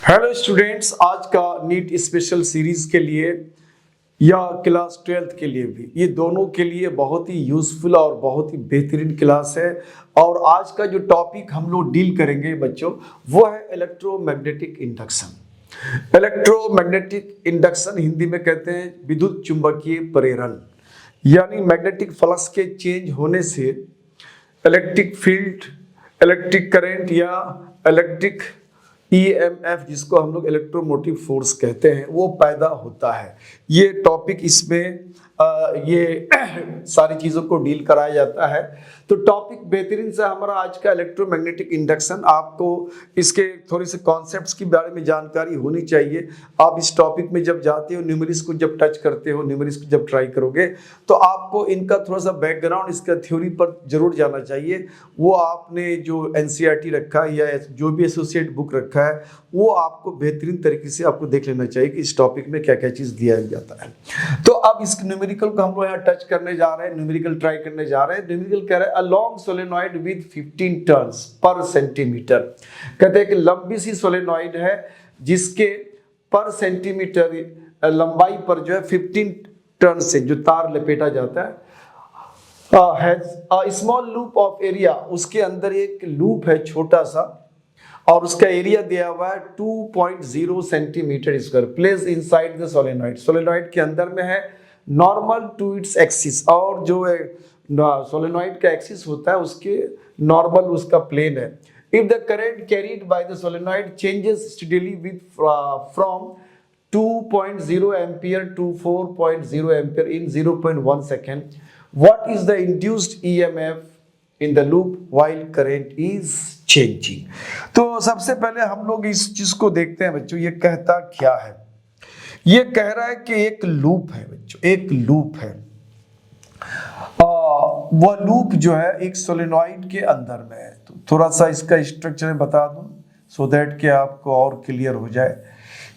Hello students, आज का NEET special series के लिए या क्लास 12th के लिए भी, ये दोनों के लिए बहुत ही यूजफुल और बहुत ही बेहतरीन क्लास है। और आज का जो टॉपिक हम लोग डील करेंगे बच्चों, वो है electromagnetic induction. Electromagnetic induction Hindi में कहते हैं विद्युत चुंबकीय प्रेरण, यानी मैग्नेटिक फ्लक्स के चेंज होने से इलेक्ट्रिक फील्ड, इलेक्ट्रिक करंट या इलेक्ट्रिक EMF, जिसको हम लोग इलेक्ट्रोमोटिव फोर्स कहते हैं, वो पैदा होता है। ये टॉपिक इसमें ये सारी चीज़ों को डील कराया जाता है। तो टॉपिक बेहतरीन से हमारा आज का इलेक्ट्रोमैग्नेटिक इंडक्शन। आपको इसके थोड़ी से कॉन्सेप्ट्स के बारे में जानकारी होनी चाहिए। आप इस टॉपिक में जब जाते हो, न्यूमेरिक्स को जब टच करते हो, न्यूमेरिक्स को जब ट्राई करोगे, तो आपको इनका थोड़ा सा बैकग्राउंड, इसका थ्योरी पर जरूर जाना चाहिए। वो आपने जो NCERT रखा है या जो भी एसोसिएट बुक रखा है, वो आपको बेहतरीन तरीके से आपको देख लेना चाहिए कि इस टॉपिक में क्या क्या चीज़ दिया जाता है। तो अब इस न्यूमेरिकल को हम लोग यहाँ टच करने जा रहे हैं, न्यूमेरिकल ट्राई करने जा रहे हैं। न्यूमेरिकल कह रहे हैं a long solenoid with 15 turns per centimetre. कहते हैं कि लंबी सी सोलेनॉइड है जिसके पर सेंटीमीटर लंबाई पर जो है 15 टर्न से जो तार लपेटा जाता है। स्मॉल लूप ऑफ एरिया, उसके अंदर एक लूप है छोटा सा, और उसका एरिया दिया हुआ है 2.0 centimetre square, place inside the solenoid. Solenoid के अंदर में है, नॉर्मल टू इट्स एक्सिस, और जो है सोलेनॉइड का एक्सिस होता है उसके नॉर्मल उसका प्लेन है। If the current carried by the solenoid changes steadily with from 2.0 ampere to 4.0 ampere in 0.1 second, what is the induced EMF in the loop while current is changing। तो सबसे पहले हम लोग इस चीज को देखते हैं बच्चों, ये कहता क्या है। ये कह रहा है कि एक लूप है बच्चों, एक लूप है। वो लूप जो है एक सोलेनॉइड के अंदर में है। तो थोड़ा सा इसका स्ट्रक्चर बता दूं सो दैट कि आपको और क्लियर हो जाए।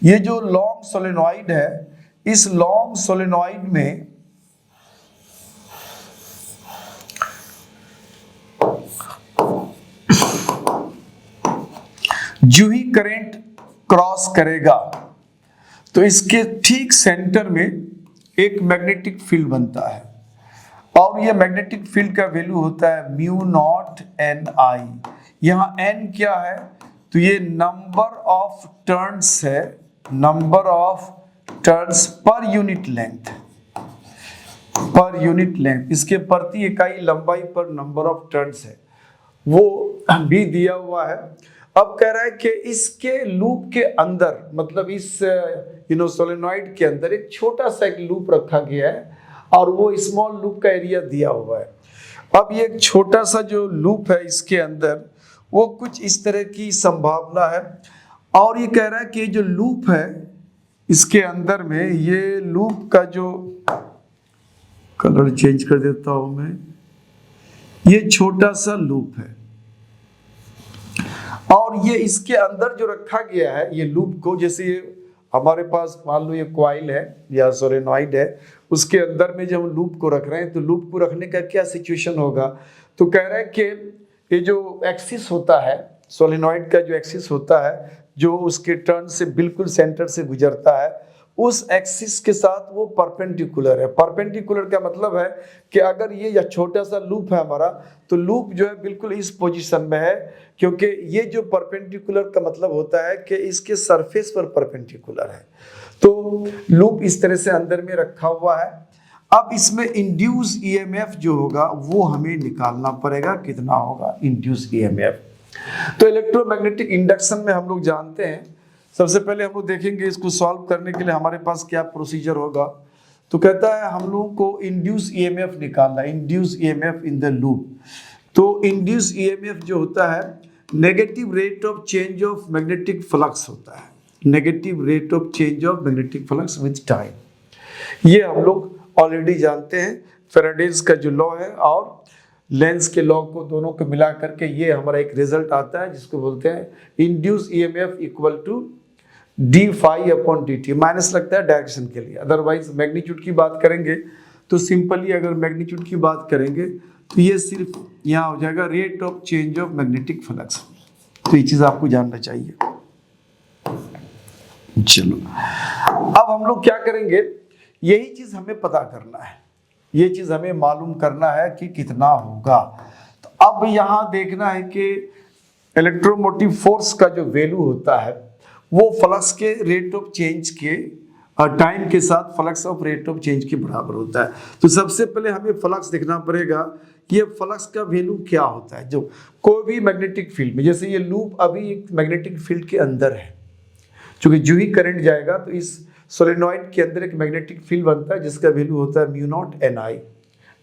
ये जो लॉन्ग सोलेनॉइड है, इस लॉन्ग सोलेनॉइड में जो ही करंट क्रॉस करेगा तो इसके ठीक सेंटर में एक मैग्नेटिक फील्ड बनता है, और यह मैग्नेटिक फील्ड का वैल्यू होता है μ0Ni। यहां N क्या है, तो ये नंबर ऑफ टर्न्स है, number of turns per unit length, per unit length, इसके प्रति इकाई लंबाई पर नंबर ऑफ टर्न्स है, वो भी दिया हुआ है। अब कह रहा है कि इसके लूप के अंदर, मतलब इस सोलेनॉइड के अंदर एक छोटा सा एक लूप रखा गया है, और वो स्मॉल लूप का एरिया दिया हुआ है। अब ये एक छोटा सा जो लूप है इसके अंदर, वो कुछ इस तरह की संभावना है। और ये कह रहा है कि जो लूप है इसके अंदर में, ये लूप का जो कलर चेंज कर देता हूं मैं, ये छोटा सा लूप है, और ये इसके अंदर जो रखा गया है ये लूप को, जैसे ये हमारे पास मान लो ये कॉइल है या सोलेनॉइड है, उसके अंदर में जब हम लूप को रख रहे हैं, तो लूप को रखने का क्या सिचुएशन होगा। तो कह रहे हैं कि ये जो एक्सिस होता है, सोलेनॉइड का जो एक्सिस होता है, जो उसके टर्न से बिल्कुल सेंटर से गुजरता है, उस एक्सिस के साथ वो परपेंडिकुलर है। परपेंडिकुलर का मतलब है कि अगर ये छोटा सा लूप है हमारा, तो लूप जो है बिल्कुल इस पोजीशन में है, क्योंकि ये जो परपेंडिकुलर का मतलब होता है कि इसके सरफेस पर परपेंडिकुलर है। तो लूप इस तरह से अंदर में रखा हुआ है। अब इसमें इंड्यूस EMF जो होगा वो हमें निकालना पड़ेगा, कितना होगा इंड्यूस EMF। तो इलेक्ट्रोमैग्नेटिक इंडक्शन में हम लोग जानते हैं, सबसे पहले हम लोग देखेंगे इसको सॉल्व करने के लिए हमारे पास क्या प्रोसीजर होगा। तो कहता है हम लोग को इंड्यूस EMF निकालना, induce EMF in the loop. तो इंड्यूस EMF जो होता है negative rate of change of magnetic flux होता है, negative rate of change of magnetic flux with time. ये हम लोग ऑलरेडी जानते हैं, फैराडेज का जो लॉ है और लेंस के लॉ को दोनों को मिला करके ये हमारा एक रिजल्ट आता है, जिसको बोलते हैं induce EMF equal to d∅/dt। Minus लगता है डायरेक्शन के लिए, अदरवाइज मैग्नीट्यूड की बात करेंगे तो सिंपली अगर मैग्नीट्यूड की बात करेंगे तो ये सिर्फ यहाँ हो जाएगा rate of change of magnetic flux. तो ये चीज़ आपको जानना चाहिए। चलो अब हम लोग क्या करेंगे, यही चीज हमें पता करना है, ये चीज हमें मालूम करना है कि कितना होगा। तो अब यहां देखना है कि इलेक्ट्रोमोटिव फोर्स का जो वैल्यू होता है वो फ्लक्स के रेट ऑफ चेंज के और टाइम के साथ flux of rate of change के बराबर होता है। तो सबसे पहले हमें फ्लक्स देखना पड़ेगा, ये फ्लक्स का वैल्यू क्या होता है। जो कोई भी मैग्नेटिक फील्ड में, जैसे ये लूप अभी एक मैग्नेटिक फील्ड के अंदर है, क्योंकि जो ही करंट जाएगा तो इस सोलेनॉइड के अंदर एक मैग्नेटिक फील्ड बनता है जिसका वैल्यू होता है म्यू नॉट एन आई।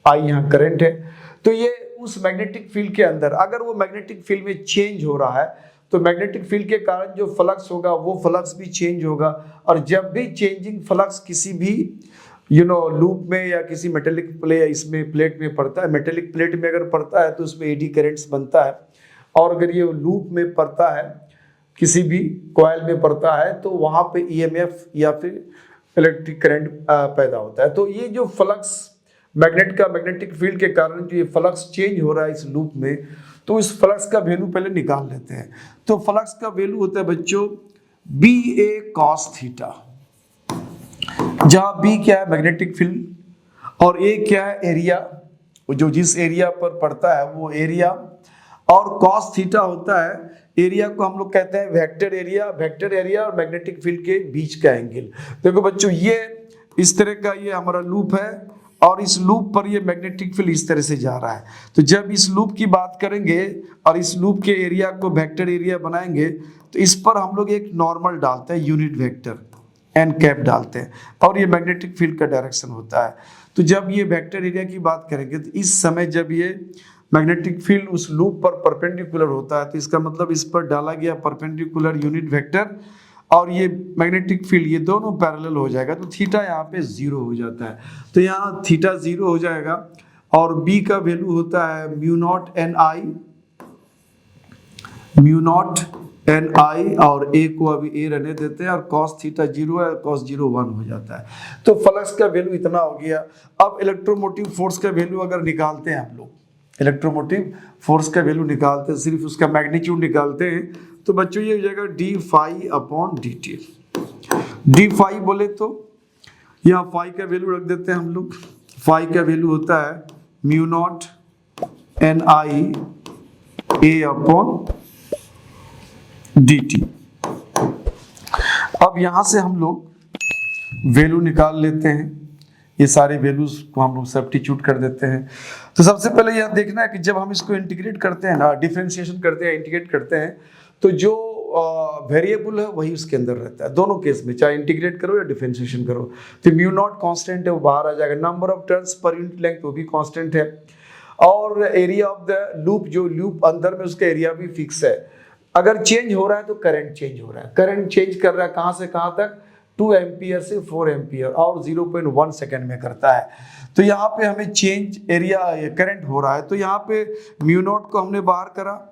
आई यहाँ करंट है, तो ये उस मैग्नेटिक फील्ड के अंदर अगर वो मैग्नेटिक फील्ड में चेंज हो रहा है तो मैग्नेटिक फील्ड के कारण जो फ्लक्स होगा वो फ्लक्स भी चेंज होगा। और जब भी चेंजिंग फ्लक्स किसी भी लूप में या किसी मेटेलिक प्लेट में पड़ता है, मेटेलिक प्लेट में अगर पड़ता है तो उसमें एडी करंट्स बनता है, और अगर ये लूप में पड़ता है किसी भी कॉइल में पड़ता है तो वहां पे ईएमएफ या फिर इलेक्ट्रिक करंट पैदा होता है। तो ये जो फ्लक्स मैग्नेटिक फील्ड के कारण जो ये फ्लक्स चेंज हो रहा है इस लूप में, तो इस फ्लक्स का वैल्यू पहले निकाल लेते हैं। तो फ्लक्स का वैल्यू होता है बच्चों बी ए कॉस थीटा, जहां बी क्या है मैग्नेटिक फील्ड और ए क्या है एरिया, जो जिस एरिया पर पड़ता है वो एरिया, और कॉस थीटा होता है एरिया को हम लोग कहते हैं वेक्टर एरिया और मैग्नेटिक फील्ड के बीच का एंगल। देखो बच्चों ये इस तरह का ये हमारा लूप है और इस लूप पर ये मैग्नेटिक फील्ड इस तरह से जा रहा है। तो जब इस लूप की बात करेंगे और इस लूप के एरिया को वेक्टर एरिया बनाएंगे तो इस पर हम लोग एक नॉर्मल डालते हैं, यूनिट वेक्टर एन कैप डालते हैं, और ये मैग्नेटिक फील्ड का डायरेक्शन होता है। तो जब ये वेक्टर एरिया की बात करेंगे तो इस समय जब ये मैग्नेटिक फील्ड उस लूप पर परपेंडिकुलर होता है तो इसका मतलब इस पर डाला गया परपेंडिकुलर यूनिट वेक्टर और ये मैग्नेटिक फील्ड ये दोनों पैरेलल हो जाएगा, तो थीटा यहाँ पे 0 हो जाता है। तो यहाँ थीटा 0 हो जाएगा और बी का वैल्यू होता है म्यू नॉट एन आई, और ए को अभी ए रहने देते हैं, और कॉस थीटा 0 है, कॉस 0 1 हो जाता है। तो फ्लक्स का वैल्यू इतना हो गया। अब इलेक्ट्रोमोटिव फोर्स का वैल्यू अगर निकालते हैं हम लोग, इलेक्ट्रोमोटिव फोर्स का वैल्यू निकालते हैं, सिर्फ उसका मैग्नीट्यूड निकालते हैं, तो बच्चों ये हो जाएगा D phi upon D T. D phi बोले तो यहाँ फाई का वैल्यू रख देते हैं हम लोग, फाई का वैल्यू होता है mu not an I A upon D T. अब यहां से हम लोग वैल्यू निकाल लेते हैं, ये सारे वैल्यूज को हम लोग सब्स्टिट्यूट कर देते हैं। तो सबसे पहले यह देखना है कि जब हम इसको इंटीग्रेट करते हैं ना, डिफरेंशिएशन करते हैं, इंटीग्रेट करते हैं, तो जो वेरिएबल है वही उसके अंदर रहता है दोनों केस में, चाहे इंटीग्रेट करो या डिफरेंशिएशन करो। तो म्यू नॉट कांस्टेंट है वो बाहर आ जाएगा, number of turns per unit length वो भी कांस्टेंट है, और एरिया ऑफ द लूप, जो लूप अंदर में उसका एरिया भी फिक्स है। अगर चेंज हो रहा है तो करंट चेंज हो रहा है, करंट चेंज कर रहा है कहाँ से कहाँ तक, 2 एम्पियर से 4 एम्पियर और 0.1 सेकेंड में करता है। तो यहाँ पे हमें चेंज एरिया करंट हो रहा है, तो यहाँ पे म्यू नॉट को हमने बाहर करा,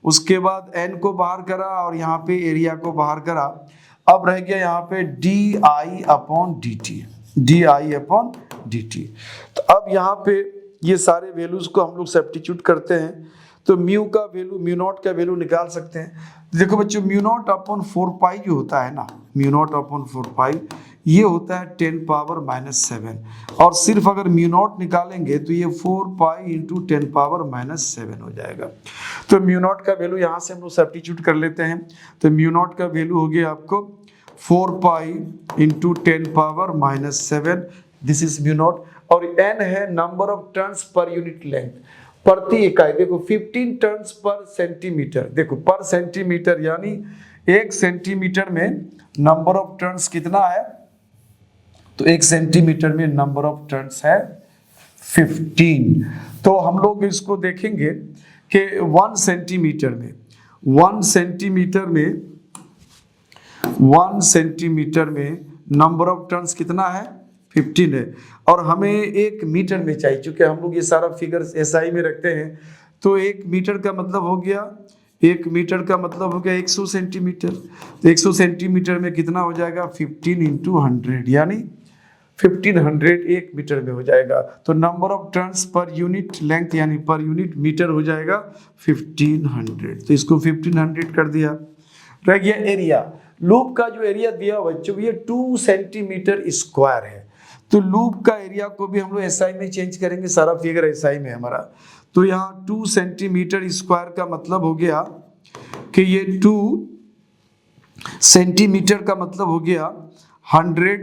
उसके बाद एन को बाहर करा और यहाँ पे एरिया को बाहर करा। अब रह गया यहाँ पे D I upon D T, D I upon D T. तो अब यहाँ पे ये सारे वैल्यूज को हम लोग सब्स्टिट्यूट करते हैं, तो म्यू का वैल्यू, म्यू नॉट का वैल्यू निकाल सकते हैं। देखो बच्चों म्यू नॉट अपॉन 4 पाई जो होता है ना, म्यू नॉट अपॉन 4 पाई ये होता है 10 पावर -7, और सिर्फ अगर म्यू नॉट निकालेंगे तो ये 4 पाई इंटू 10 पावर -7 हो जाएगा। तो म्यू नॉट का वैल्यू यहाँ से हम लोग सब्स्टिट्यूट कर लेते हैं, तो म्यू नॉट का वैल्यू हो गया आपको 4 pi into 10 power -7, this is mu naught, और एन है number of turns per unit length, प्रति इकाई। देखो 15 टर्न्स पर सेंटीमीटर, देखो पर सेंटीमीटर यानी 1 सेंटीमीटर में नंबर ऑफ टर्न्स कितना है, तो 1 सेंटीमीटर में नंबर ऑफ टर्न्स है 15। तो हम लोग इसको देखेंगे कि 1 सेंटीमीटर में 1 सेंटीमीटर में नंबर ऑफ टर्न्स कितना है, 15 है, और हमें 1 मीटर में चाहिए, क्योंकि हम लोग ये सारा फिगर एसआई में रखते हैं। तो 1 मीटर का मतलब हो गया, 1 मीटर का मतलब हो गया 100 सेंटीमीटर। तो 100 सेंटीमीटर में कितना हो जाएगा, 15 इंटू 100, यानी 1500 1 मीटर में हो जाएगा। तो number of turns per unit length यानी पर यूनिट मीटर हो जाएगा 1500। तो इसको 1500 कर दिया। रह गया एरिया, लूप का जो एरिया दिया बच्चों ये 2 सेंटीमीटर स्क्वायर है। तो लूप का एरिया को भी हम लोग एसआई में चेंज करेंगे, सारा फिगर एसआई में हमारा। तो यहाँ 2 सेंटीमीटर स्क्वायर का मतलब हो गया कि ये 2 सेंटीमीटर का मतलब हो गया 100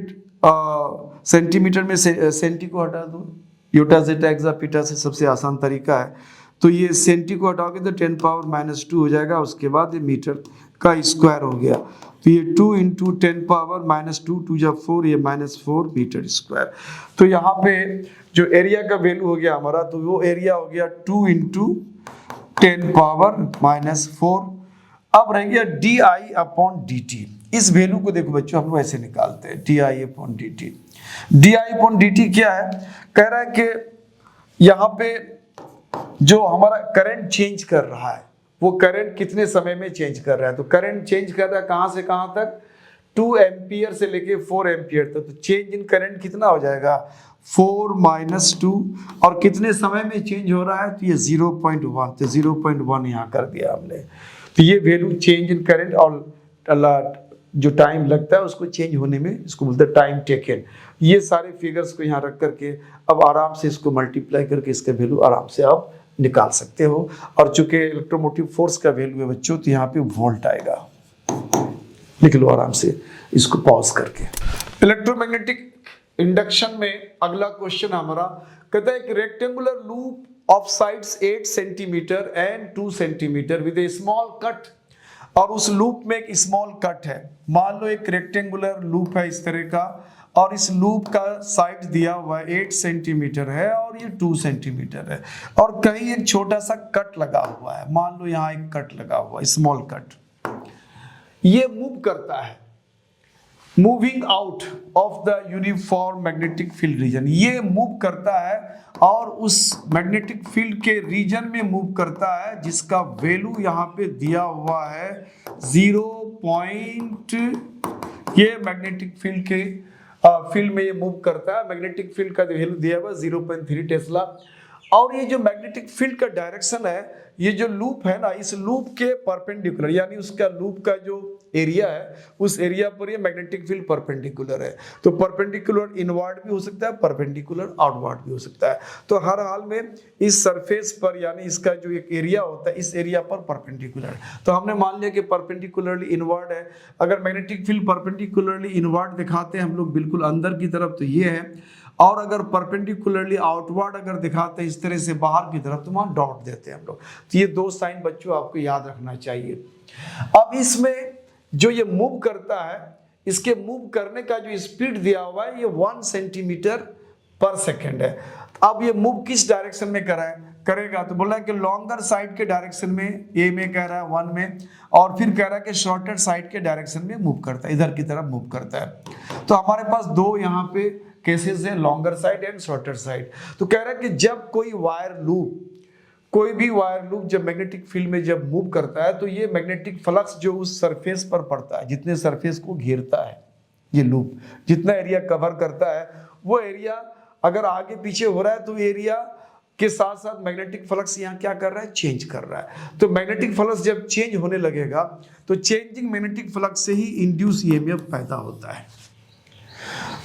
सेंटीमीटर में सेंटी को हटा दो, योटा जेटा एक्सा पीटा से सबसे आसान तरीका है। तो ये सेंटी को हटाओगे तो 10 पावर -2 हो जाएगा, उसके बाद ये मीटर का स्क्वायर हो गया। तो ये 2 इंटू 10 पावर -2 2 जा 4, ये -4 मीटर स्क्वायर। तो यहाँ पे जो एरिया का वैल्यू हो गया हमारा, तो वो एरिया हो गया 2 इंटू 10 पावर -4। अब रह गया di/dt। इस वैल्यू को देखो बच्चों हम लोग ऐसे निकालते हैं, di/dt। di/dt क्या है, कह रहा है कि यहाँ पे जो हमारा करंट चेंज कर रहा है वो करंट कितने समय में चेंज कर रहा है। तो करंट चेंज कर रहा है कहाँ से कहाँ तक, 2 एम्पियर से लेके 4 एम्पियर तक। तो चेंज इन करंट कितना हो जाएगा, 4 - 2, और कितने समय में चेंज हो रहा है, तो ये 0.1। तो 0.1 यहाँ कर दिया हमने। तो ये वैल्यू चेंज इन करंट और जो टाइम लगता है उसको चेंज होने में, इसको बोलते हैं टाइम टेकन। ये सारे फिगर्स को यहाँ रख करके अब आराम से इसको मल्टीप्लाई करके इसका वैल्यू आराम से आप निकाल सकते हो। और चूंकि इलेक्ट्रोमोटिव फोर्स का वैल्यू है बच्चों, तो यहाँ पे वोल्ट आएगा, लिख लो आराम से इसको पॉज करके। इलेक्ट्रोमैग्नेटिक इंडक्शन में अगला क्वेश्चन हमारा कहता है कि rectangular loop of sides 8 centimetre and 2 centimetre with A small cut, और उस लूप में एक स्मॉल कट है। मान लो एक रेक्टेंगुलर लूप है इस तरह का, और इस लूप का साइड दिया हुआ है 8 सेंटीमीटर है और ये 2 सेंटीमीटर है, और कहीं एक छोटा सा कट लगा हुआ है। मान लो यहाँ एक कट लगा हुआ है, स्मॉल कट। ये मूव करता है, moving out of the uniform magnetic field region. ये मूव करता है और उस मैग्नेटिक फील्ड के रीजन में मूव करता है, जिसका वैल्यू यहाँ पे दिया हुआ है 0. ये मैग्नेटिक फील्ड के फील्ड में ये मूव करता है। मैग्नेटिक फील्ड का वैल्यू दिया हुआ 0.3 टेस्ला। और ये जो मैग्नेटिक फील्ड का डायरेक्शन है, ये जो लूप है ना, इस लूप के परपेंडिकुलर, यानी उसका लूप का जो एरिया है उस एरिया पर ये मैग्नेटिक फील्ड परपेंडिकुलर है। तो परपेंडिकुलर इनवर्ड भी हो सकता है, परपेंडिकुलर आउटवर्ड भी हो सकता है। तो हर हाल में इस सरफेस पर, यानी इसका जो एक एरिया होता है इस एरिया पर परपेंडिकुलर है। तो हमने मान लिया कि परपेंडिकुलरली इनवर्ड है। अगर मैग्नेटिक फील्ड परपेंडिकुलरली इनवर्ड दिखाते हैं हम लोग बिल्कुल अंदर की तरफ, तो ये है। और अगर परपेंडिकुलरली आउटवर्ड अगर दिखाते हैं इस तरह से बाहर की तरफ, तो वहां डॉट देते हैं हम लोग। तो ये 2 साइन बच्चों आपको याद रखना चाहिए। अब इसमें जो ये मूव करता है, इसके मूव करने का जो स्पीड दिया हुआ है ये 1 सेंटीमीटर पर सेकेंड है। अब ये मूव किस डायरेक्शन में करेगा, तो बोल रहा है कि लॉन्गर साइड के डायरेक्शन में, ए में कह रहा है 1 में, और फिर कह रहा है कि शॉर्टर साइड के डायरेक्शन में मूव करता है, इधर की तरफ मूव करता है। तो हमारे पास 2 यहाँ पे केसेस है, longer side and shorter side. तो कह रहा है कि जब कोई भी वायर लूप जब मैग्नेटिक फील्ड में जब मूव करता है, तो ये मैग्नेटिक फ्लक्स जो उस सरफेस पर पड़ता है, जितने सरफेस को घेरता है ये लूप, जितना एरिया कवर करता है, वो एरिया अगर आगे पीछे हो रहा है तो एरिया के साथ साथ मैग्नेटिक फ्लक्स यहाँ क्या कर रहा है, चेंज कर रहा है। तो मैग्नेटिक फ्लक्स जब चेंज होने लगेगा तो चेंजिंग मैग्नेटिक फ्लक्स से ही इंड्यूस ईएमएफ पैदा होता है।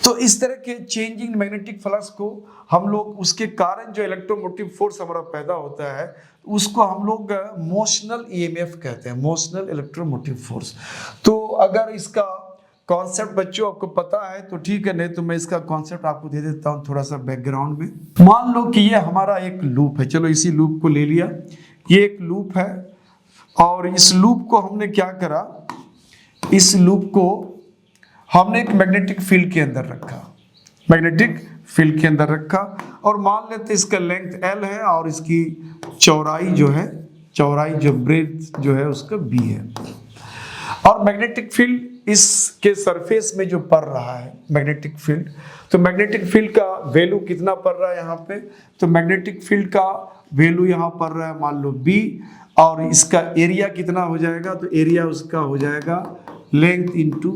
तो इस तरह के चेंजिंग मैग्नेटिक फ्लक्स को हम लोग, उसके कारण जो इलेक्ट्रोमोटिव फोर्स हमारा पैदा होता है, उसको हम लोग मोशनल ईएमएफ कहते हैं, मोशनल इलेक्ट्रोमोटिव फोर्स। तो अगर इसका कॉन्सेप्ट बच्चों आपको पता है तो ठीक है, नहीं तो मैं इसका कॉन्सेप्ट आपको दे देता हूँ थोड़ा सा बैकग्राउंड में। मान लो कि ये हमारा एक लूप है, चलो इसी लूप को ले लिया, ये एक लूप है, और इस लूप को हमने क्या करा, इस लूप को हमने एक मैग्नेटिक फील्ड के अंदर रखा, मैग्नेटिक फील्ड के अंदर रखा, और मान लेते इसका लेंथ L है और इसकी चौड़ाई जो ब्रेथ जो है उसका B है। और मैग्नेटिक फील्ड इसके सरफेस में जो पड़ रहा है मैग्नेटिक फील्ड, तो मैग्नेटिक फील्ड का वैल्यू कितना पड़ रहा है यहाँ पे, तो मैग्नेटिक फील्ड का वैल्यू यहाँ पड़ रहा है मान लो B, और इसका एरिया कितना हो जाएगा, तो एरिया उसका हो जाएगा लेंथ इंटू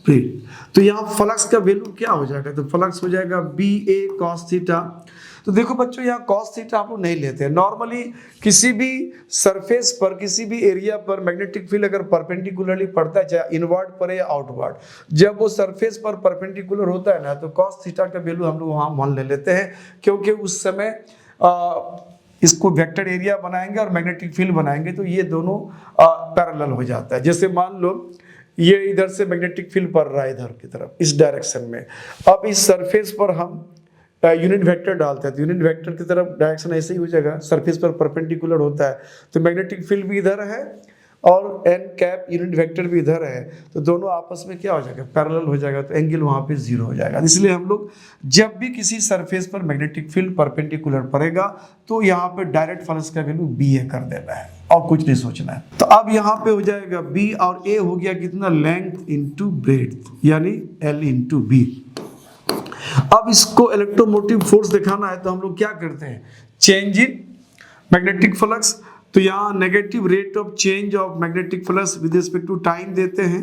ब्रेथ। तो यहाँ फ्लक्स का वैल्यू क्या हो जाएगा, तो फ्लक्स हो जाएगा BA cos थीटा। तो देखो बच्चों यहाँ cos थीटा आप लोग नहीं लेते हैं। नॉर्मली किसी भी सरफेस पर, किसी भी एरिया पर मैग्नेटिक फील्ड अगर परपेंडिकुलरली पड़ता है, चाहे इनवर्ड पड़े या आउटवर्ड, जब वो सरफेस पर परपेंडिकुलर होता है ना, तो cos थीटा का वैल्यू हम लोग वहाँ मान ले लेते हैं, क्योंकि उस समय इसको वेक्टर एरिया बनाएंगे और मैग्नेटिक फील्ड बनाएंगे तो ये दोनों पैरेलल हो जाता है। जैसे मान लो ये इधर से मैग्नेटिक फील्ड पड़ रहा है इधर की तरफ, इस डायरेक्शन में। अब इस सरफेस पर हम यूनिट वेक्टर डालते हैं, तो यूनिट वेक्टर की तरफ डायरेक्शन ऐसे ही हो जाएगा, सरफेस पर परपेंडिकुलर होता है, तो मैग्नेटिक फील्ड भी इधर है और एन कैप यूनिट वेक्टर भी इधर है, तो दोनों आपस में क्या हो जाएगा, पैरेलल हो जाएगा, तो एंगल वहाँ पे 0 हो जाएगा। इसलिए हम लोग जब भी किसी सरफेस पर मैग्नेटिक फील्ड परपेंडिकुलर पड़ेगा तो यहाँ पे डायरेक्ट फोर्स का वैल्यू बी ए कर देना है और कुछ नहीं सोचना है। तो अब यहाँ पे हो जाएगा बी और ए हो गया कितना, लेंथ इंटू ब्रेड्थ, यानी एल इंटू बी। अब इसको इलेक्ट्रोमोटिव फोर्स दिखाना है तो हम लोग क्या करते हैं, चेंज इन मैग्नेटिक फ्लक्स, तो यहाँ negative rate of change of magnetic flux with respect to time देते हैं,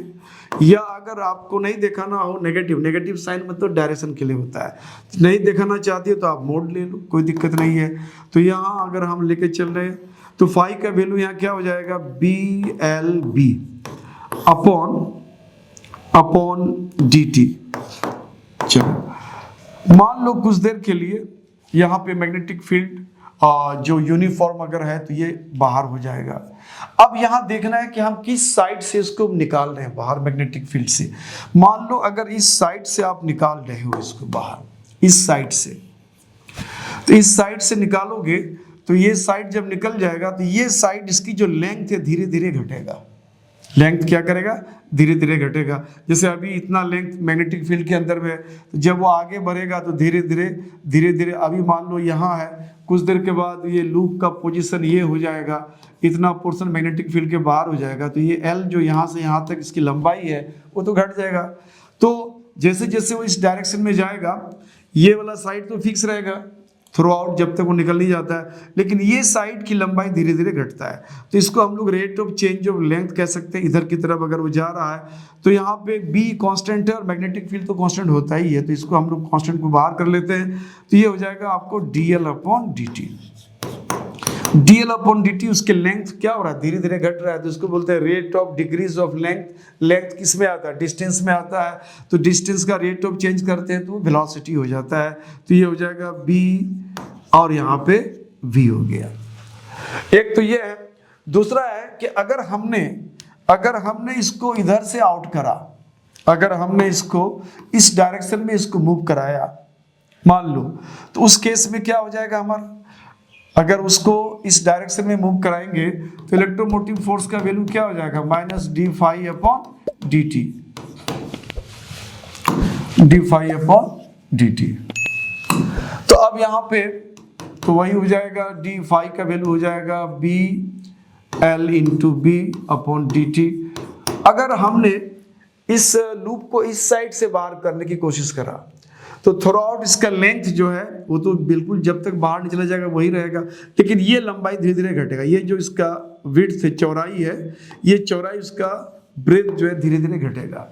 या अगर आपको नहीं दिखाना हो नेगेटिव साइन मतलब डायरेक्शन के लिए होता है, नहीं दिखाना चाहती हो तो आप मोड ले लो, कोई दिक्कत नहीं है। तो यहाँ अगर हम लेके चल रहे हैं तो फाई का वैल्यू यहाँ क्या हो जाएगा, B L B upon D T. चलो मान लो कुछ देर के लिए यहाँ पे मैग्नेटिक फील्ड जो यूनिफॉर्म अगर है तो ये बाहर हो जाएगा। अब यहाँ देखना है कि हम किस साइड से इसको निकाल रहे हैं बाहर मैग्नेटिक फील्ड से। मान लो अगर इस साइड से आप निकाल रहे हो इसको बाहर, इस साइड से, तो इस साइड से निकालोगे तो ये साइड जब निकल जाएगा तो ये साइड इसकी जो लेंथ है धीरे धीरे घटेगा। लेंथ क्या करेगा, धीरे धीरे घटेगा। जैसे अभी इतना लेंथ मैग्नेटिक फील्ड के अंदर में, तो जब वो आगे बढ़ेगा तो धीरे धीरे अभी मान लो यहाँ है, कुछ देर के बाद ये लूप का पोजीशन ये हो जाएगा, इतना पोर्शन मैग्नेटिक फील्ड के बाहर हो जाएगा, तो ये एल जो यहाँ से यहाँ तक इसकी लंबाई है वो तो घट जाएगा। तो जैसे जैसे वो इस डायरेक्शन में जाएगा ये वाला साइड तो फिक्स रहेगा थ्रू आउट जब तक वो निकल नहीं जाता है, लेकिन ये साइड की लंबाई धीरे धीरे घटता है, तो इसको हम लोग rate of change of length कह सकते हैं। इधर की तरफ अगर वो जा रहा है तो यहाँ पे बी कांस्टेंट है और मैग्नेटिक फील्ड तो कांस्टेंट होता ही है, तो इसको हम लोग कांस्टेंट को बाहर कर लेते हैं, तो ये हो जाएगा आपको D L upon D T. D L upon D T, उसके लेंथ क्या हो रहा है, धीरे धीरे घट रहा है, तो इसको बोलते हैं rate of decrease of length. Length किस में आता है, डिस्टेंस में आता है, तो डिस्टेंस का रेट ऑफ चेंज करते हैं तो वेलोसिटी हो जाता है, तो ये हो जाएगा बी और यहाँ पे v हो गया। एक तो ये है। दूसरा है कि अगर हमने इसको इधर से आउट करा, अगर हमने इसको इस डायरेक्शन में इसको मूव कराया मान लो, तो उस केस में क्या हो जाएगा हमारा, अगर उसको इस डायरेक्शन में मूव कराएंगे तो इलेक्ट्रोमोटिव फोर्स का वैल्यू क्या हो जाएगा, minus D phi upon D T, D phi upon D T. तो अब यहाँ पे तो वही हो जाएगा, डी फाई का वैल्यू हो जाएगा B L into B upon D T. अगर हमने इस लूप को इस साइड से बाहर करने की कोशिश करा तो थ्रू आउट इसका लेंथ जो है वो तो बिल्कुल जब तक बाहर नहीं चला जाएगा वही रहेगा, लेकिन ये लंबाई धीरे धीरे घटेगा। ये जो इसका विड्थ है, चौड़ाई है, ये चौड़ाई उसका ब्रेथ जो है धीरे धीरे घटेगा।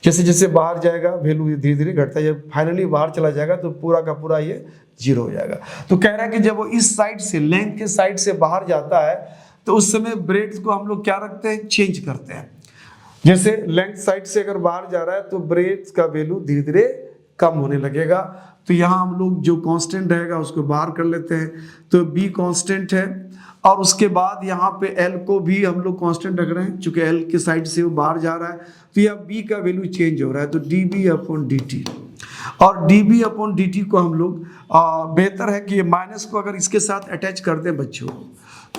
जैसे जैसे बाहर जाएगा वैल्यू धीरे धीरे घटता है, जब फाइनली बाहर चला जाएगा तो पूरा का पूरा ये 0 हो जाएगा। तो कह रहा है कि जब वो इस साइड से, लेंथ के साइड से बाहर जाता है तो उस समय ब्रेथ को हम लोग क्या रखते हैं, चेंज करते हैं। जैसे लेंथ साइड से अगर बाहर जा रहा है तो ब्रेथ का वैल्यू धीरे धीरे कम होने लगेगा, तो यहाँ हम लोग जो कांस्टेंट रहेगा उसको बाहर कर लेते हैं, तो बी कांस्टेंट है और उसके बाद यहाँ पे एल को भी हम लोग कांस्टेंट रख रहे हैं, चूंकि एल के साइड से वो बाहर जा रहा है तो यह बी का वैल्यू चेंज हो रहा है, तो D B upon D T. और D B upon D T को हम लोग बेहतर है कि ये माइनस को अगर इसके साथ अटैच कर दें बच्चों,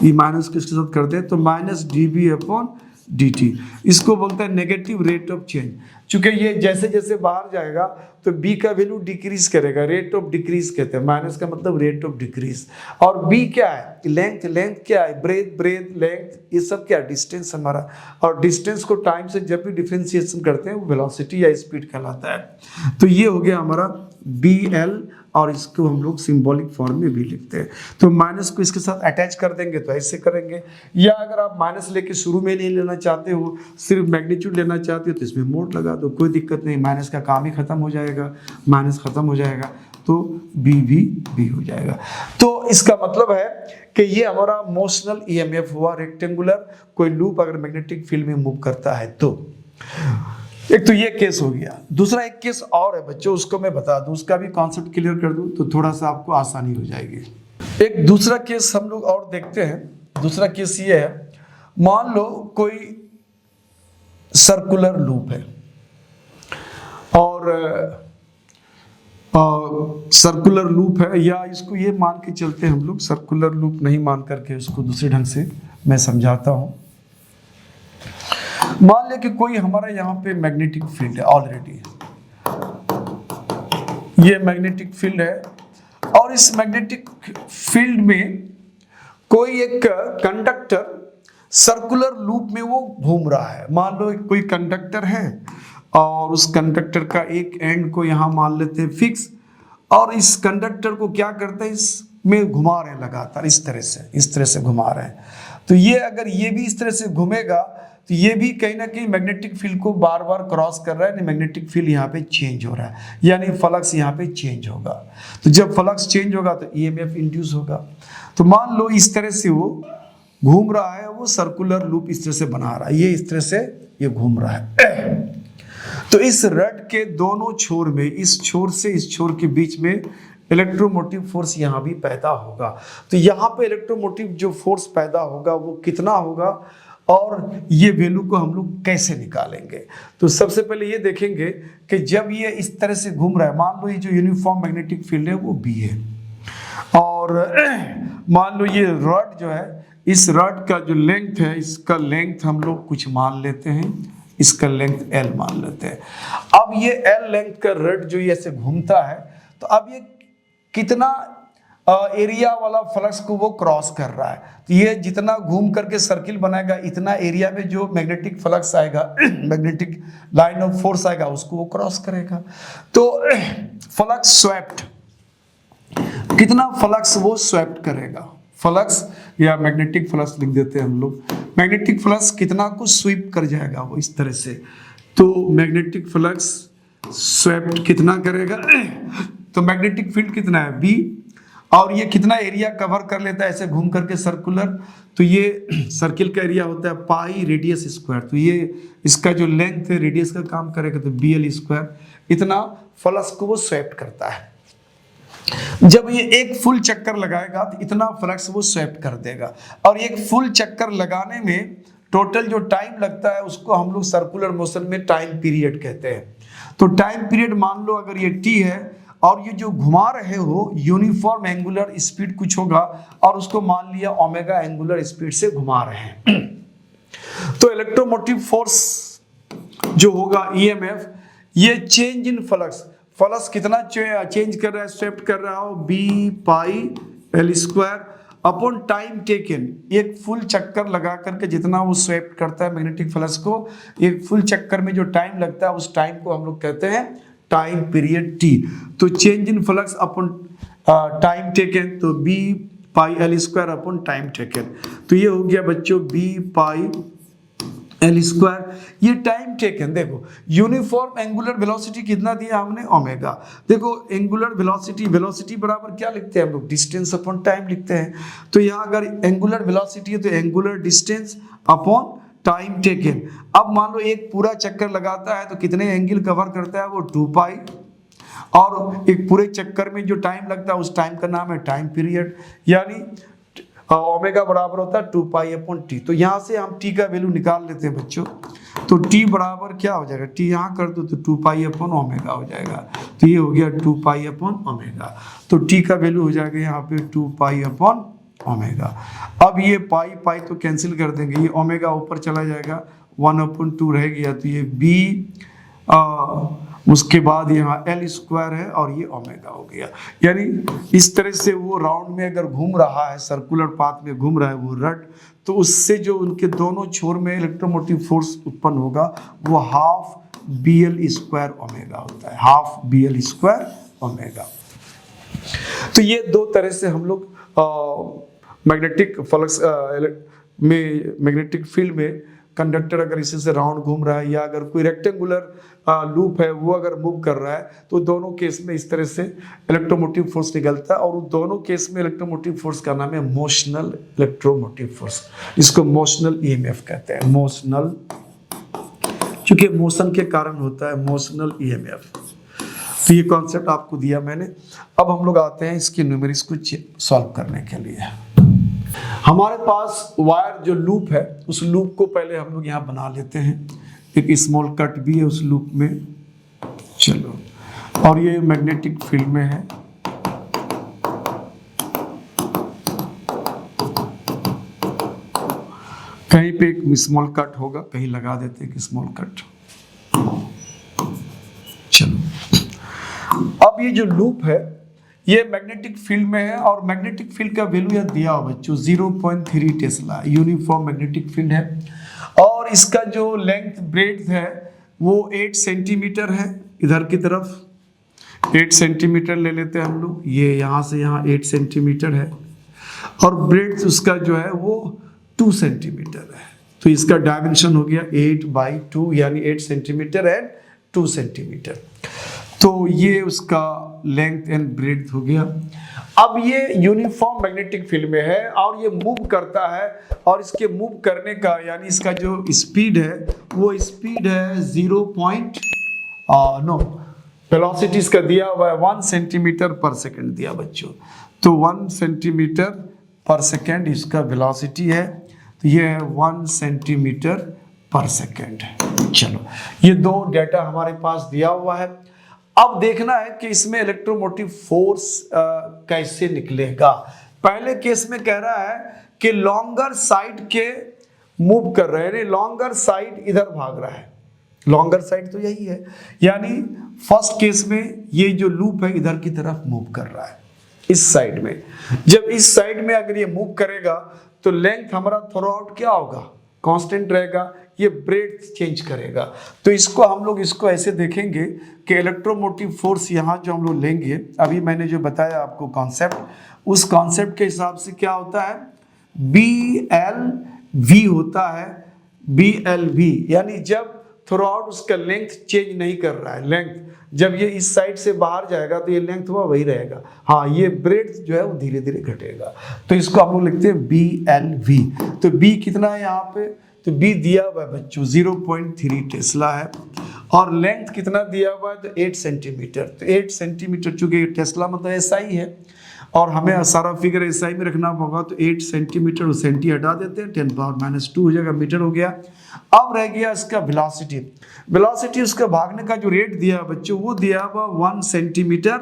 ये माइनस को इसके साथ कर दें तो minus D B upon D T, इसको बोलते हैं नेगेटिव रेट ऑफ चेंज। चूंकि ये जैसे जैसे बाहर जाएगा तो b का वैल्यू डिक्रीज करेगा, रेट ऑफ डिक्रीज कहते हैं, माइनस का मतलब रेट ऑफ डिक्रीज। और b क्या है, लेंथ, लेंथ क्या है, ब्रेथ लेंथ, ये सब क्या है, डिस्टेंस हमारा। और डिस्टेंस को टाइम से जब भी डिफरेंशिएशन करते हैं वो वेलोसिटी या स्पीड कहलाता है। तो ये हो गया हमारा बी एल, और इसको हम लोग सिंबॉलिक फॉर्म में भी लिखते हैं। तो माइनस को इसके साथ अटैच कर देंगे तो ऐसे करेंगे, या अगर आप माइनस लेके शुरू में नहीं लेना चाहते हो, सिर्फ मैग्नीट्यूड लेना चाहते हो तो इसमें मोड लगा दो, कोई दिक्कत नहीं, माइनस का काम ही खत्म हो जाएगा, माइनस खत्म हो जाएगा। तो बी भी बी हो जाएगा। तो इसका मतलब है कि ये हमारा मोशनल ईएमएफ हुआ रेक्टेंगुलर, कोई लूप अगर मैग्नेटिक फील्ड में मूव करता है तो। एक तो ये केस हो गया। दूसरा एक केस और है बच्चों, उसको मैं बता दूं, उसका भी कॉन्सेप्ट क्लियर कर दूं तो थोड़ा सा आपको आसानी हो जाएगी। एक दूसरा केस हम लोग और देखते हैं। दूसरा केस ये है, मान लो कोई सर्कुलर लूप है और सर्कुलर लूप है, या इसको ये मान के चलते हैं हम लोग, सर्कुलर लूप नहीं मान करके उसको दूसरे ढंग से मैं समझाता हूं। मान ले कि कोई हमारा यहाँ पे मैग्नेटिक फील्ड है, ऑलरेडी ये मैग्नेटिक फील्ड है और इस मैग्नेटिक फील्ड में कोई एक कंडक्टर सर्कुलर लूप में वो घूम रहा है। मान लो कोई कंडक्टर है और उस कंडक्टर का एक एंड को यहाँ मान लेते हैं फिक्स, और इस कंडक्टर को क्या करते हैं, इसमें घुमा रहे हैं लगातार, इस तरह से घुमा रहे हैं। तो ये अगर ये भी इस तरह से घूमेगा तो ये भी कहीं ना कहीं मैग्नेटिक फील्ड को बार बार क्रॉस कर रहा है, मैग्नेटिक फील्ड यहाँ पे चेंज हो रहा है, यानी फ्लक्स यहाँ पे चेंज होगा। तो जब फ्लक्स चेंज होगा तो ईएमएफ इंड्यूस होगा। तो मान लो इस तरह से वो घूम रहा है, वो सर्कुलर लूप इस तरह से बना रहा है, ये इस तरह से ये घूम रहा है। तो इस रड के दोनों छोर में, इस छोर से इस छोर के बीच में इलेक्ट्रोमोटिव फोर्स यहाँ भी पैदा होगा। तो यहाँ पे इलेक्ट्रोमोटिव जो फोर्स पैदा होगा वो कितना होगा, और ये वैल्यू को हम लोग कैसे निकालेंगे। तो सबसे पहले ये देखेंगे कि जब ये इस तरह से घूम रहा है, मान लो ये जो यूनिफॉर्म मैग्नेटिक फील्ड है वो बी है, और मान लो ये रड जो है, इस रड का जो लेंथ है, इसका लेंथ हम लोग कुछ मान लेते हैं, इसका लेंथ एल मान लेते हैं। अब ये एल लेंथ का रड जो ये ऐसे घूमता है, तो अब ये कितना एरिया वाला फ्लक्स को वो क्रॉस कर रहा है। तो ये जितना घूम करके सर्किल बनाएगा, इतना एरिया में जो मैग्नेटिक फ्लक्स आएगा, मैग्नेटिक लाइन ऑफ फोर्स आएगा, उसको वो क्रॉस करेगा। तो फ्लक्स स्वेप्ट, कितना फ्लक्स वो स्वेप्ट करेगा, फ्लक्स या मैग्नेटिक फ्लक्स लिख देते हैं हम लोग, मैग्नेटिक फ्लक्स कितना को स्वीप कर जाएगा वो इस तरह से। तो मैग्नेटिक फ्लक्स स्वेप्ट कितना करेगा, तो मैग्नेटिक फील्ड कितना है बी, और ये कितना एरिया कवर कर लेता है ऐसे घूम करके सर्कुलर, तो ये सर्किल का एरिया होता है पाई रेडियस स्क्वायर। तो ये इसका जो लेंथ है रेडियस का काम करेगा, तो बी एल स्क्वायर, इतना फ्लक्स को वो स्वेप्ट करता है। जब ये एक फुल चक्कर लगाएगा तो इतना फ्लक्स वो स्वेप्ट कर देगा, और एक फुल चक्कर लगाने में टोटल जो टाइम लगता है उसको हम लोग सर्कुलर मोशन में टाइम पीरियड कहते हैं। तो टाइम पीरियड मान लो अगर ये टी है और ये जो घुमा रहे हो यूनिफॉर्म एंगुलर स्पीड कुछ होगा, और उसको मान लिया ओमेगा एंगुलर स्पीड से घुमा रहे हैं। तो इलेक्ट्रोमोटिव फोर्स जो होगा ईएमएफ, ये चेंज इन फ्लक्स, फ्लक्स कितना चेंज कर रहा है, स्वेप्ट कर रहा हो, B pi L square upon time taken. एक फुल चक्कर लगा करके जितना वो स्वेप्ट करता है मैग्नेटिक फ्लक्स को, एक फुल चक्कर में जो टाइम लगता है उस टाइम को हम लोग कहते हैं टाइम पीरियड टी। तो change in flux upon time taken, तो B pi L square upon time taken. तो ये हो गया बच्चों बी पाई एल स्क्वायर, ये टाइम टेकन। देखो यूनिफॉर्म एंगुलर वेलोसिटी कितना दिया हमने, ओमेगा। देखो एंगुलर वेलोसिटी, वेलोसिटी बराबर क्या लिखते हैं हम लोग, डिस्टेंस अपॉन टाइम लिखते हैं। तो यहाँ अगर एंगुलर वेलोसिटी है तो angular distance upon time taken. अब मान लो एक पूरा चक्कर लगाता है तो कितने एंगल कवर करता है वो 2 पाई, और एक पूरे चक्कर में जो टाइम लगता है उस टाइम का नाम है टाइम पीरियड, यानी ओमेगा बराबर होता है 2 पाई अपॉन टी। तो यहाँ से हम टी का वैल्यू निकाल लेते हैं बच्चों। तो टी बराबर क्या हो जाएगा, टी यहाँ कर दो तो 2 पाई अपॉन ओमेगा हो जाएगा। तो ये हो गया 2 पाई अपॉन ओमेगा। तो टी का वैल्यू हो जाएगा यहाँ पे 2 पाई अपॉन ओमेगा। अब ये पाई पाई तो कैंसिल कर देंगे, ये ओमेगा ऊपर चला जाएगा, 1/2 रह गया। तो ये बी, उसके बाद यहाँ एल स्क्वायर है और ये ओमेगा हो गया। यानी इस तरह से वो राउंड में अगर घूम रहा है, सर्कुलर पाथ में घूम रहा है वो रड, तो उससे जो उनके दोनों छोर में इलेक्ट्रोमोटिव फोर्स उत्पन्न होगा वो half B L square omega होता है, half B L square omega. तो ये दो तरह से हम लोग मैग्नेटिक फ्लक्स में, मैग्नेटिक फील्ड में कंडक्टर अगर इसी से राउंड घूम रहा है या अगर कोई रेक्टेंगुलर लूप है वो अगर मूव कर रहा है, तो दोनों केस में इस तरह से इलेक्ट्रोमोटिव फोर्स निकलता है। और दोनों केस में इलेक्ट्रोमोटिव फोर्स का नाम है मोशनल इलेक्ट्रोमोटिव फोर्स। इसको मोशनल ईएमएफ कहते हैं। मोशनल, क्योंकि मोशन के कारण होता है मोशनल ईएमएफ। तो ये कॉन्सेप्ट आपको दिया मैंने। अब हम लोग आते हैं इसके न्यूमेरिक्स को सॉल्व करने के लिए। हमारे पास वायर जो लूप है, उस लूप को पहले हम लोग यहाँ बना लेते हैं। एक स्मॉल कट भी है उस लूप में, चलो। और ये मैग्नेटिक फील्ड में है। कहीं पे एक स्मॉल कट होगा, कहीं लगा देते हैं एक स्मॉल कट। चलो, अब ये जो लूप है ये मैग्नेटिक फील्ड में है और मैग्नेटिक फील्ड का वैल्यू यह दिया हुआ बच्चों 0.3 टेस्ला। यूनिफॉर्म मैग्नेटिक फील्ड है और इसका जो लेंथ ब्रेड्थ है वो 8 सेंटीमीटर है। इधर की तरफ 8 सेंटीमीटर ले लेते हैं हम लोग। ये यहाँ से यहाँ 8 सेंटीमीटर है और ब्रेड्थ उसका जो है वो 2 सेंटीमीटर है। तो इसका डायमेंशन हो गया 8/2 यानी 8 सेंटीमीटर एंड 2 सेंटीमीटर। तो ये उसका लेंथ एंड ब्रेड्थ हो गया। अब ये यूनिफॉर्म मैग्नेटिक फील्ड में है और ये मूव करता है और इसके मूव करने का यानी इसका जो स्पीड है वो स्पीड है वेलोसिटी इसका दिया हुआ है 1 सेंटीमीटर पर सेकंड दिया बच्चों। तो 1 सेंटीमीटर पर सेकंड इसका वेलोसिटी है। तो ये है 1 सेंटीमीटर पर सेकंड। चलो, ये दो डेटा हमारे पास दिया हुआ है। अब देखना है कि इसमें इलेक्ट्रोमोटिव फोर्स कैसे निकलेगा। पहले केस में कह रहा है कि लॉन्गर साइड के मूव कर रहे हैं, लॉन्गर साइड इधर भाग रहा है। लॉन्गर साइड तो यही है, यानी फर्स्ट केस में ये जो लूप है इधर की तरफ मूव कर रहा है, इस साइड में। जब इस साइड में अगर ये मूव करेगा तो लेंथ हमारा थ्रू आउट क्या होगा, कांस्टेंट रहेगा। ये ब्रेड्थ चेंज करेगा। तो इसको हम लोग इसको ऐसे देखेंगे कि इलेक्ट्रोमोटिव फोर्स यहाँ जो हम लोग लेंगे, अभी मैंने जो बताया आपको कॉन्सेप्ट, उस कॉन्सेप्ट के हिसाब से क्या होता है, BLV होता है। BLV यानी जब थ्रू आउट उसका लेंथ चेंज नहीं कर रहा है, लेंथ जब ये इस साइड से बाहर जाएगा तो ये लेंथ हुआ वही रहेगा। हाँ, ये ब्रेड्थ जो है वो धीरे धीरे घटेगा। तो इसको हम लोग लिखते हैं BLV। तो B कितना है यहाँ पे, तो B दिया हुआ है बच्चों 0.3 टेस्ला है और लेंथ कितना दिया हुआ है, तो 8 सेंटीमीटर। तो 8 सेंटीमीटर, चूंकि टेस्ला मतलब SI है और हमें सारा फिगर SI में रखना होगा, तो 8 सेंटीमीटर सेंटी हटा देते हैं, 10⁻⁻² हो जाएगा, मीटर हो गया। अब रह गया इसका वेलोसिटी। वेलोसिटी उसका भागने का जो रेट दिया है बच्चों वो दिया हुआ 1 सेंटीमीटर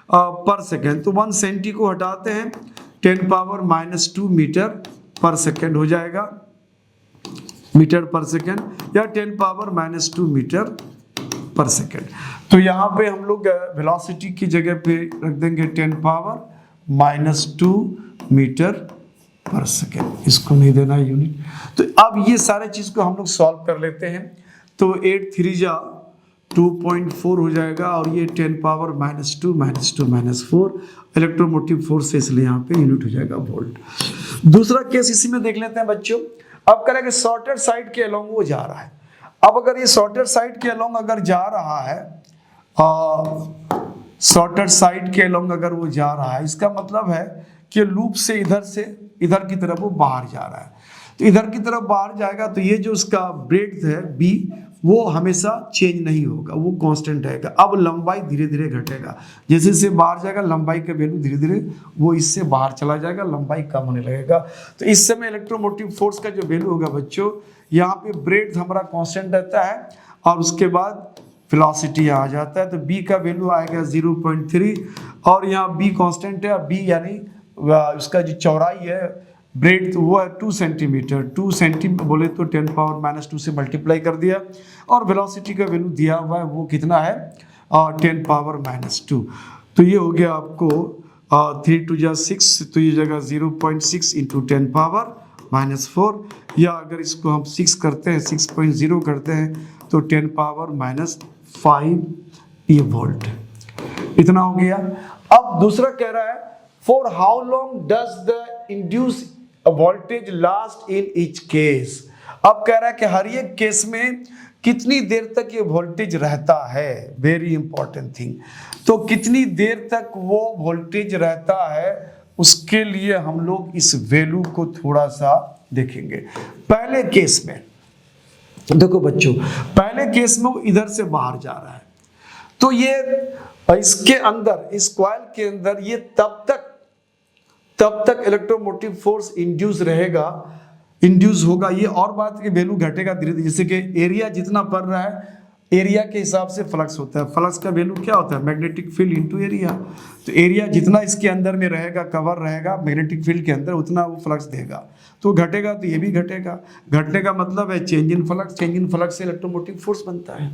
पर सेकेंड। तो 1 सेंटी को हटाते हैं, 10⁻⁻² मीटर पर सेकेंड हो जाएगा, मीटर पर सेकेंड या 10⁻⁻² मीटर पर सेकेंड। तो यहाँ पे हम लोग वेलोसिटी की जगह पे रख देंगे 10⁻⁻² मीटर पर सेकेंड। इसको नहीं देना यूनिट। तो अब ये सारे चीज को हम लोग सॉल्व कर लेते हैं। तो 8 3 जा 2.4 हो जाएगा और ये 10⁻⁻² इलेक्ट्रोमोटिव फोर्स है, इसलिए यहाँ पे यूनिट हो जाएगा वोल्ट। दूसरा केस इसी में देख लेते हैं बच्चों। अब करेंगे शॉर्टर साइड के अलोंग वो जा रहा है। अब अगर ये शॉर्टर साइड के अलोंग अगर जा रहा है, शॉर्टर साइड के अलोंग अगर वो जा रहा है, इसका मतलब है कि लूप से इधर की तरफ वो बाहर जा रहा है। तो इधर की तरफ बाहर जाएगा तो ये जो उसका ब्रेड्थ है B वो हमेशा चेंज नहीं होगा, वो कांस्टेंट रहेगा। अब लंबाई धीरे धीरे घटेगा, जैसे जैसे बाहर जाएगा लंबाई का वैल्यू धीरे धीरे वो इससे बाहर चला जाएगा, लंबाई कम होने लगेगा। तो इस समय इलेक्ट्रोमोटिव फोर्स का जो वैल्यू होगा बच्चों, यहाँ पे ब्रेड्थ हमारा कांस्टेंट रहता है और उसके बाद वेलोसिटी आ जाता है। तो B का वैल्यू आएगा 0.3 और यहाँ B कांस्टेंट है। B यानी उसका जो चौड़ाई है ब्रेड वो है 2 सेंटीमीटर। 2 सेंटीमीटर बोले तो 10⁻⁻² से मल्टीप्लाई कर दिया और वेलोसिटी का वैल्यू दिया हुआ है वो कितना है 10⁻⁻²। तो ये हो गया आपको 3 2 जा 6, तो ये जगह 0.6 इंटू 10⁻⁻4 या अगर इसको हम 6 करते हैं 6.0 करते हैं तो 10⁻⁻5 ये वोल्ट इतना हो गया। अब दूसरा कह रहा है for how long does the induce voltage last in each case. अब कह रहा है कि हर एक केस में कितनी देर तक ये वोल्टेज रहता है, वेरी इंपॉर्टेंट थिंग। तो कितनी देर तक वो वोल्टेज रहता है उसके लिए हम लोग इस वैल्यू को थोड़ा सा देखेंगे। पहले केस में देखो बच्चों, पहले केस में वो इधर से बाहर जा रहा है, तो ये इसके अंदर, इस कॉइल के अंदर ये तब तक इलेक्ट्रोमोटिव फोर्स इंड्यूस रहेगा, इंड्यूस होगा। ये और बात की वैल्यू घटेगा धीरे धीरे, जैसे कि एरिया जितना बढ़ रहा है एरिया के हिसाब से फ्लक्स होता है। फ्लक्स का वैल्यू क्या होता है? Magnetic field into area. तो एरिया जितना इसके अंदर में रहेगा, कवर रहेगा मैग्नेटिक फील्ड के अंदर, उतना वो फ्लक्स देगा। तो घटेगा तो ये भी घटेगा। घटने का मतलब है change in flux, change in flux से इलेक्ट्रोमोटिव फोर्स बनता है।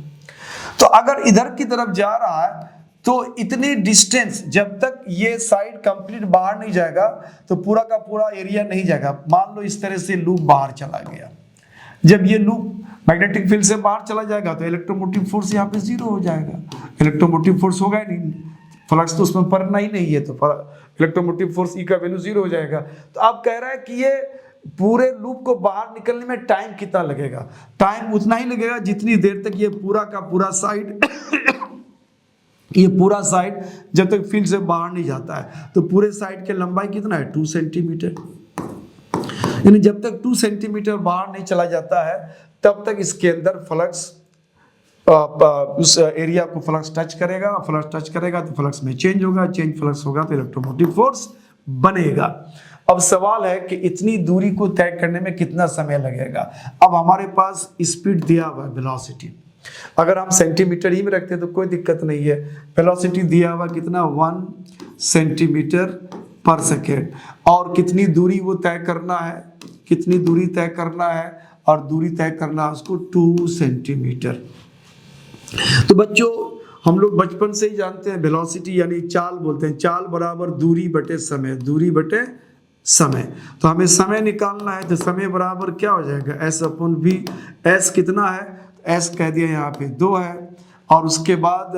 तो अगर इधर की तरफ जा रहा है तो इतनी डिस्टेंस, जब तक ये साइड कंप्लीट बाहर नहीं जाएगा तो पूरा का पूरा एरिया नहीं जाएगा। मान लो इस तरह से लूप बाहर चला गया, जब ये लूप मैग्नेटिक फील्ड से बाहर चला जाएगा तो इलेक्ट्रोमोटिव फोर्स यहाँ पे जीरो हो जाएगा। इलेक्ट्रोमोटिव फोर्स होगा ही नहीं, फ्लक्स तो उसमें पड़ना ही नहीं है, तो इलेक्ट्रोमोटिव फोर्स ई का वैल्यू जीरो हो जाएगा। तो आप कह रहा है कि ये पूरे लूप को बाहर निकलने में टाइम कितना लगेगा? टाइम उतना ही लगेगा जितनी देर तक ये पूरा का पूरा साइड ये पूरा साइड जब तक फील्ड से बाहर नहीं जाता है। तो पूरे साइड की लंबाई कितना है? 2 सेंटीमीटर। यानी जब तक 2 सेंटीमीटर बाहर नहीं चला जाता है तब तक इसके अंदर फ्लक्स उस एरिया को फ्लक्स टच करेगा। फ्लक्स टच करेगा तो फ्लक्स में चेंज होगा, चेंज फ्लक्स होगा तो इलेक्ट्रोमोटिव फोर्स बनेगा। अब सवाल है कि इतनी दूरी को तय करने में कितना समय लगेगा। अब हमारे पास स्पीड दिया हुआ है, वेलोसिटी अगर हम सेंटीमीटर ही में रखते हैं तो कोई दिक्कत नहीं है। वेलोसिटी दिया हुआ कितना? 1 सेंटीमीटर पर सेकेंड। और कितनी दूरी वो तय करना है, कितनी दूरी तय करना है, और दूरी तय करना है उसको 2 सेंटीमीटर। तो बच्चों हम लोग बचपन से ही जानते हैं वेलोसिटी यानी चाल बोलते हैं, चाल बराबर दूरी बटे समय, दूरी बटे समय। तो हमें समय निकालना है तो समय बराबर क्या हो जाएगा? S/V। S कितना है? S कह दिया यहाँ पे 2 है, और उसके बाद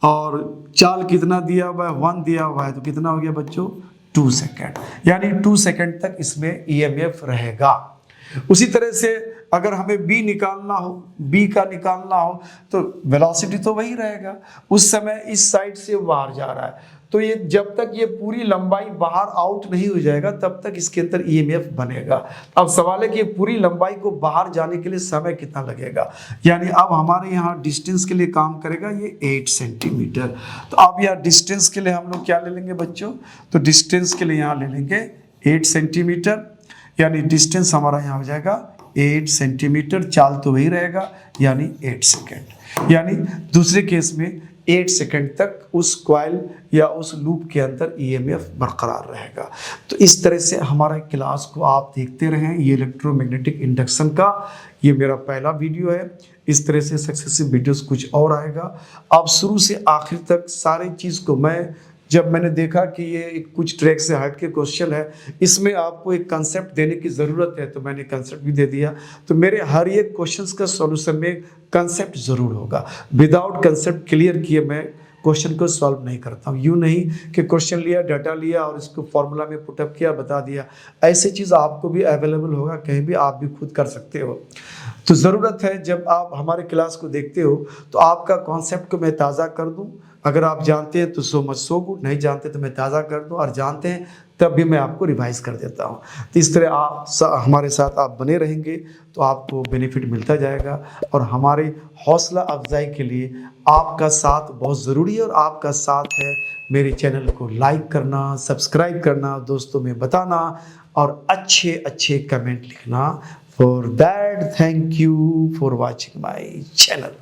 और चाल कितना दिया हुआ है? 1 दिया हुआ है, तो कितना हो गया बच्चों? 2 सेकेंड। यानी 2 सेकेंड तक इसमें EMF रहेगा। उसी तरह से अगर हमें B निकालना हो, B का निकालना हो तो वेलोसिटी तो वही रहेगा। उस समय इस साइड से बाहर जा रहा है, तो ये जब तक ये पूरी लंबाई बाहर आउट नहीं हो जाएगा तब तक इसके अंदर EMF बनेगा। अब सवाल है कि पूरी लंबाई को बाहर जाने के लिए समय कितना लगेगा। यानी अब हमारे यहाँ डिस्टेंस के लिए काम करेगा ये 8 सेंटीमीटर। तो अब यहाँ डिस्टेंस के लिए हम लोग क्या ले लेंगे बच्चों? तो डिस्टेंस के लिए यहाँ ले लेंगे 8 सेंटीमीटर। यानी डिस्टेंस हमारा यहाँ हो जाएगा 8 सेंटीमीटर। चाल तो वही रहेगा यानी 8 सेकेंड। यानी दूसरे केस में 8 सेकेंड तक उस कॉइल या उस लूप के अंदर EMF बरकरार रहेगा। तो इस तरह से हमारे क्लास को आप देखते रहें। ये इलेक्ट्रोमैग्नेटिक इंडक्शन का ये मेरा पहला वीडियो है। इस तरह से सक्सेसिव वीडियोस कुछ और आएगा। आप शुरू से आखिर तक सारी चीज़ को जब मैंने देखा कि ये कुछ ट्रैक से हट के क्वेश्चन है, इसमें आपको एक कंसेप्ट देने की ज़रूरत है, तो मैंने कंसेप्ट भी दे दिया। तो मेरे हर एक क्वेश्चंस का सॉल्यूशन में कंसेप्ट ज़रूर होगा। विदाउट कंसेप्ट क्लियर किए मैं क्वेश्चन को सॉल्व नहीं करता हूँ। यूँ नहीं कि क्वेश्चन लिया, डाटा लिया और इसको फॉर्मूला में पुटअप किया, बता दिया। ऐसी चीज़ आपको भी अवेलेबल होगा, कहीं भी आप भी खुद कर सकते हो। तो ज़रूरत है जब आप हमारे क्लास को देखते हो तो आपका कॉन्सेप्ट को मैं ताज़ा कर दूँ। अगर आप जानते हैं तो सो मच सो गुड, नहीं जानते तो मैं ताज़ा कर दूँ, और जानते हैं तब भी मैं आपको रिवाइज़ कर देता हूँ। तो इस तरह आप हमारे साथ आप बने रहेंगे तो आपको बेनिफिट मिलता जाएगा। और हमारे हौसला अफजाई के लिए आपका साथ बहुत ज़रूरी है, और आपका साथ है मेरे चैनल को लाइक करना, सब्सक्राइब करना, दोस्तों में बताना और अच्छे अच्छे कमेंट लिखना। For that thank you for watching my channel.